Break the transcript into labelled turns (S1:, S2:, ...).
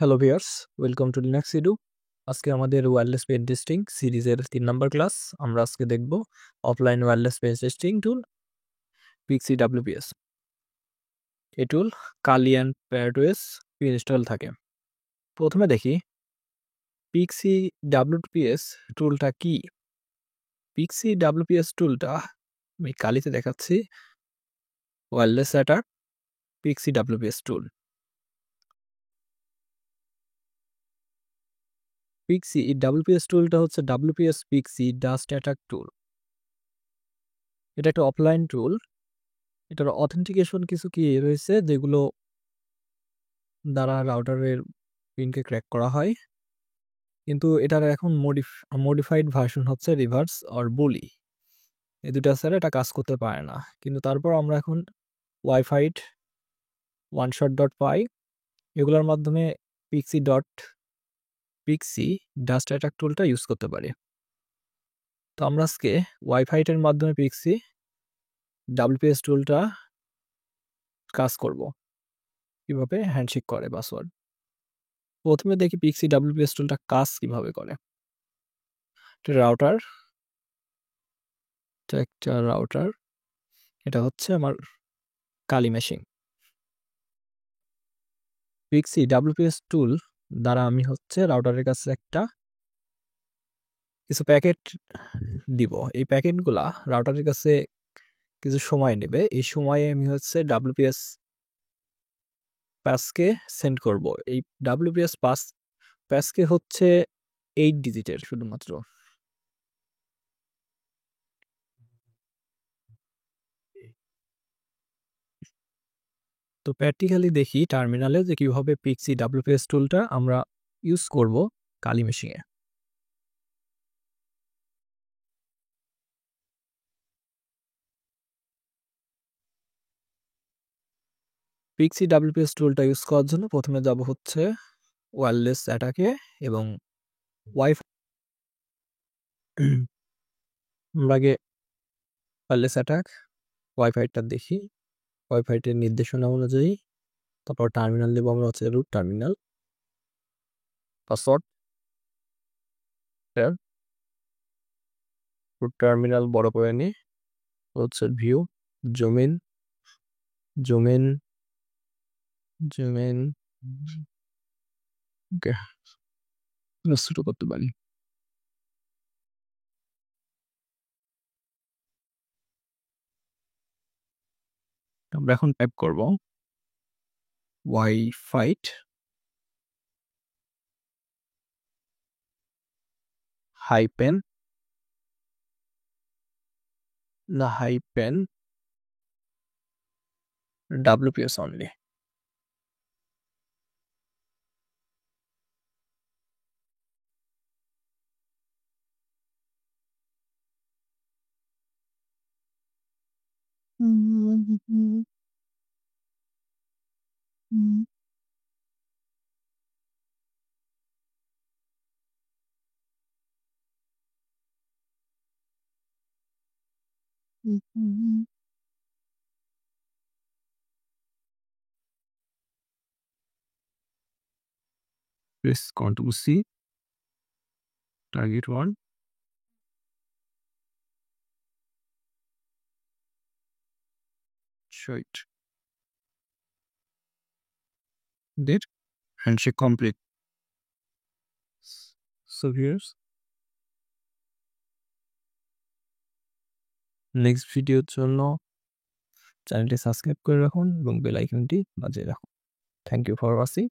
S1: Hello viewers, welcome to Linux edu. আজকে আমাদের wireless pen testing সিরিজের 3 নাম্বার ক্লাস। আমরা আজকে দেখব offline wireless pen testing tool Pixie WPS. এই টুল কালি অ্যান্ড প্যারাডোয়েস ইনস্টল থাকে। প্রথমে দেখি পিক্সি ডাব্লিউপিএস টুলটা কি। পিক্সি ডাব্লিউপিএস টুলটা আমি কালিতে দেখাচ্ছি। ওয়্যারলেস অ্যাটাক পিক্সি ডাব্লিউপিএস টুল। পিক্সি ডাব্লিউপিএস টুলটা হচ্ছে ডাব্লিউপিএস পিক্সি ডাস্ট অ্যাটাক টুল। এটা একটা অফলাইন টুল। এটার অথেন্টিকেশন কিছু কি রয়েছে যেগুলো দ্বারা রাউটারের পিনকে ক্র্যাক করা হয়, কিন্তু এটার এখন মডিফাইড ভার্সন হচ্ছে রিভার্স অর বুলি। এই দুটা ছাড়া এটা কাজ করতে পারে না। কিন্তু তারপর আমরা এখন ওয়াইফাইড OneShot.py এগুলোর মাধ্যমে পিক্সি ডাস্ট অ্যাটাক টুলটা ইউজ করতে পারি। তো আমরা আজকে ওয়াইফাইটের মাধ্যমে পিক্সি ডাব্লিউপিএস টুলটা কাজ করব, কিভাবে হ্যান্ডশেক করে পাসওয়ার্ড। প্রথমে দেখি পিক্সি ডাব্লিউপিএস টুলটা কাজ কিভাবে করে। রাউটার, একটা রাউটার, এটা হচ্ছে আমার কালি মেশিন। পিক্সি ডাব্লিউপিএস টুল দ্বারা আমি হচ্ছে রাউটারের কাছে একটা কিছু প্যাকেট দিব। এই প্যাকেটগুলা রাউটারের কাছে কিছু সময় নেবে। এই সময়ে আমি হচ্ছে ডাব্লিউপিএস প্যাসকে সেন্ড করব। এই ডাব্লিউপিএস প্যাসকে হচ্ছে 8 ডিজিটের শুধুমাত্র। তো প্র্যাকটিক্যালি দেখি টার্মিনালে যে কিভাবে পিক্সি ডাব্লিউপিএস টুলটা আমরা ইউজ করব কালি মেশিনে। পিক্সি ডাব্লিউপিএস টুলটা ইউজ করার জন্য প্রথমে যাব হচ্ছে ওয়্যারলেস অ্যাটাকে এবং ওয়াইফাই। আমরা আগে ওয়্যারলেস অ্যাটাক ওয়াইফাইটা দেখি। ওয়াইফাইটের নির্দেশনা অনুযায়ী তারপর টার্মিনাল দেবো আমরা হচ্ছে root terminal. Password root terminal বড় করে নিই। হচ্ছে view, zoom in, zoom in, zoom in, okay ছোট করতে পারি। আমরা এখন টাইপ করব wifite hyphen WPS only. Press Ctrl C, target 1. Show it. Did handshake complete. So here's next ভিডিওর জন্য চ্যানেলটি সাবস্ক্রাইব করে রাখুন এবং বেল আইকনটি বাজিয়ে রাখুন। Thank you for watching.